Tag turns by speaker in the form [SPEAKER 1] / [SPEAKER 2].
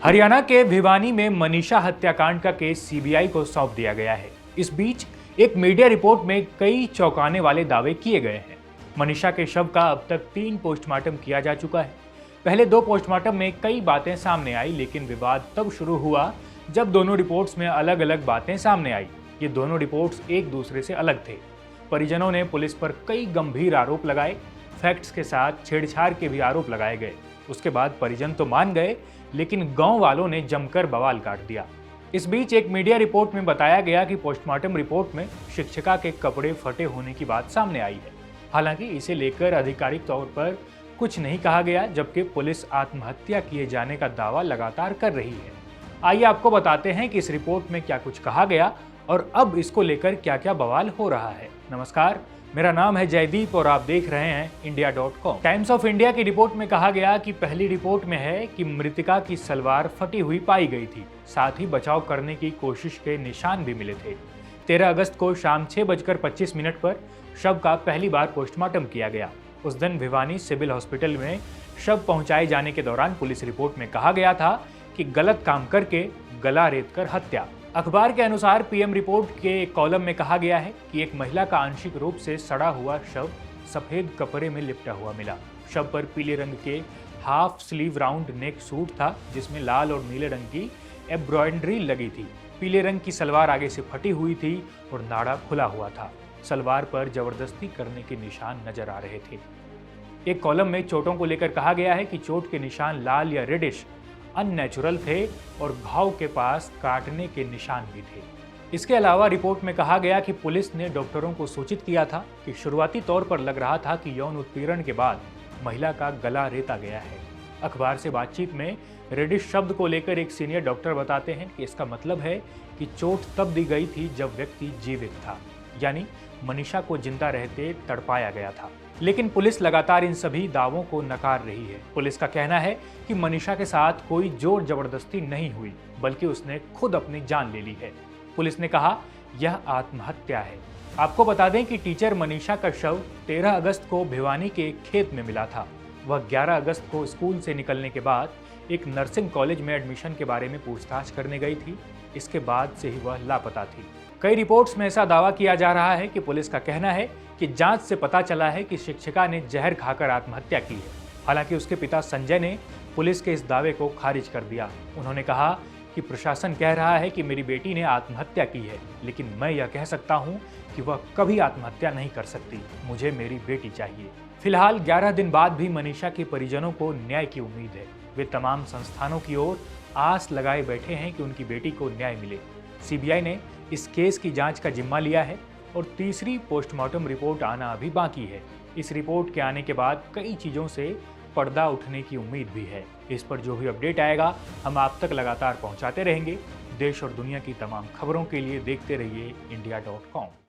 [SPEAKER 1] हरियाणा के भिवानी में मनीषा हत्याकांड का केस सीबीआई को सौंप दिया गया है। इस बीच एक मीडिया रिपोर्ट में कई चौंकाने वाले दावे किए गए हैं। मनीषा के शव का अब तक 3 पोस्टमार्टम किया जा चुका है। पहले 2 पोस्टमार्टम में कई बातें सामने आई, लेकिन विवाद तब शुरू हुआ जब दोनों रिपोर्ट्स में अलग अलग बातें सामने आई। ये दोनों रिपोर्ट्स एक दूसरे से अलग थे। परिजनों ने पुलिस पर कई गंभीर आरोप लगाए, फैक्ट्स के साथ छेड़छाड़ के भी आरोप लगाए गए। उसके बाद परिजन तो मान गए, लेकिन गांव वालों ने जमकर बवाल काट दिया। इस बीच एक मीडिया रिपोर्ट में बताया गया कि पोस्टमार्टम रिपोर्ट में शिक्षिका के कपड़े फटे होने की बात सामने आई है। हालांकि इसे लेकर आधिकारिक तौर पर कुछ नहीं कहा गया, जबकि पुलिस आत्महत्या किए जाने का दावा लगातार कर रही है। आइए आपको बताते हैं कि इस रिपोर्ट में क्या कुछ कहा गया और अब इसको लेकर क्या क्या बवाल हो रहा है। नमस्कार, मेरा नाम है जयदीप और आप देख रहे हैं इंडिया.com। टाइम्स ऑफ इंडिया की रिपोर्ट में कहा गया कि पहली रिपोर्ट में है कि मृतका की सलवार फटी हुई पाई गई थी, साथ ही बचाव करने की कोशिश के निशान भी मिले थे। 13 अगस्त को शाम 6:25 पर शव का पहली बार पोस्टमार्टम किया गया। उस दिन भिवानी सिविल हॉस्पिटल में शव पहुंचाए जाने के दौरान पुलिस रिपोर्ट में कहा गया था कि गलत काम करके गला रेतकर हत्या। अखबार के अनुसार पीएम रिपोर्ट के एक कॉलम में कहा गया है कि एक महिला का आंशिक रूप से सड़ा हुआ शव सफेद कपड़े में लिपटा हुआ मिला। शव पर पीले रंग के half sleeve round neck suit था, जिसमें लाल और नीले रंग की एम्ब्रॉयडरी लगी थी। पीले रंग की सलवार आगे से फटी हुई थी और नाड़ा खुला हुआ था। सलवार पर जबरदस्ती करने के निशान नजर आ रहे थे। एक कॉलम में चोटों को लेकर कहा गया है कि चोट के निशान लाल या रेडिश अननेचुरल थे और घाव के पास काटने के निशान भी थे। इसके अलावा रिपोर्ट में कहा गया कि पुलिस ने डॉक्टरों को सूचित किया था कि शुरुआती तौर पर लग रहा था कि यौन उत्पीड़न के बाद महिला का गला रेता गया है। अखबार से बातचीत में रेडिश शब्द को लेकर एक सीनियर डॉक्टर बताते हैं कि इसका मतलब है कि चोट तब दी गई थी जब व्यक्ति जीवित था, यानी मनीषा को जिंदा रहते तड़पाया गया था। लेकिन पुलिस लगातार इन सभी दावों को नकार रही है। पुलिस का कहना है कि मनीषा के साथ कोई जोर जबरदस्ती नहीं हुई, बल्कि उसने खुद अपनी जान ले ली है। पुलिस ने कहा यह आत्महत्या है। आपको बता दें कि टीचर मनीषा का शव 13 अगस्त को भिवानी के एक खेत में मिला था। वह 11 अगस्त को स्कूल से निकलने के बाद एक नर्सिंग कॉलेज में एडमिशन के बारे में पूछताछ करने गई थी। इसके बाद से ही वह लापता थी। कई रिपोर्ट्स में ऐसा दावा किया जा रहा है कि पुलिस का कहना है कि जांच से पता चला है कि शिक्षिका ने जहर खाकर आत्महत्या की है। हालांकि उसके पिता संजय ने पुलिस के इस दावे को खारिज कर दिया। उन्होंने कहा कि प्रशासन कह रहा है कि मेरी बेटी ने आत्महत्या की है, लेकिन मैं यह कह सकता हूं कि वह कभी आत्महत्या नहीं कर सकती। मुझे मेरी बेटी चाहिए। फिलहाल 11 दिन बाद भी मनीषा के परिजनों को न्याय की उम्मीद है। वे तमाम संस्थानों की ओर आस लगाए बैठे हैं कि उनकी बेटी को न्याय मिले। सीबीआई ने इस केस की जांच का जिम्मा लिया है और तीसरी पोस्टमार्टम रिपोर्ट आना अभी बाकी है। इस रिपोर्ट के आने के बाद कई चीज़ों से पर्दा उठने की उम्मीद भी है। इस पर जो भी अपडेट आएगा हम आप तक लगातार पहुंचाते रहेंगे। देश और दुनिया की तमाम खबरों के लिए देखते रहिए इंडिया.com।